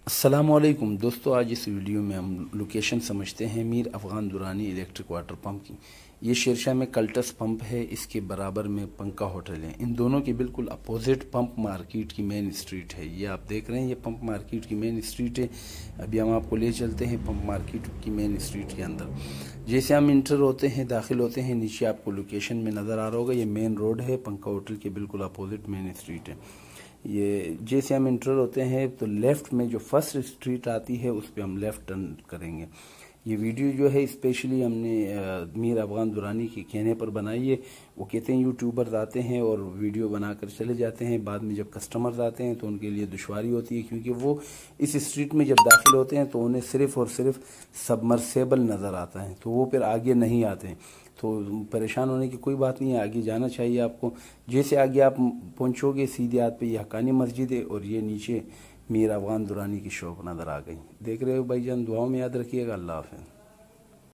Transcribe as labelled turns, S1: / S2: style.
S1: السلام علیکم دوستو، آج اس ویڈیو میں ہم لوکیشن سمجھتے ہیں Mir Afghan Durrani electric water pump کی۔ یہ شیرشاہ میں کلٹس پمپ ہے، اس کے برابر میں پنکا ہوٹل ہے۔ ان دونوں کے بالکل اپوزٹ پمپ مارکیٹ کی مین اسٹریٹ ہے۔ یہ آپ دیکھ رہے ہیں، یہ پمپ مارکیٹ کی مین اسٹریٹ ہے۔ ابھی ہم آپ کو لے چلتے ہیں پمپ مارکیٹ کی مین اسٹریٹ کے اندر۔ جیسے ہم انٹر ہوتے ہیں، داخل ہوتے ہیں، نیچے آپ کو لوکیشن میں نظر آ رہا ہوگا، یہ مین روڈ ہے، پنکا ہوٹل کے بالکل اپوزٹ مین اسٹریٹ ہے۔ یہ جیسے ہم انٹر ہوتے ہیں تو لیفٹ میں جو فرسٹ اسٹریٹ آتی ہے اس پہ ہم لیفٹ ٹرن کریں گے۔ یہ ویڈیو جو ہے اسپیشلی ہم نے میر افغان درانی کے کہنے پر بنائی ہے۔ وہ کہتے ہیں یوٹیوبرز آتے ہیں اور ویڈیو بنا کر چلے جاتے ہیں، بعد میں جب کسٹمرز آتے ہیں تو ان کے لیے دشواری ہوتی ہے، کیونکہ وہ اس اسٹریٹ میں جب داخل ہوتے ہیں تو انہیں صرف اور صرف سبمرسیبل نظر آتا ہے، تو وہ پھر آگے نہیں آتے ہیں۔ تو پریشان ہونے کی کوئی بات نہیں ہے، آگے جانا چاہیے آپ کو۔ جیسے آگے آپ پہنچو گے، سیدھے ہاتھ پہ یہ حقانی مسجد ہے اور یہ نیچے میر افغان درانی کی شاپ نظر آ گئی۔ دیکھ رہے ہو بھائی جان، دعاؤں میں یاد رکھیے گا۔ اللہ حافظ۔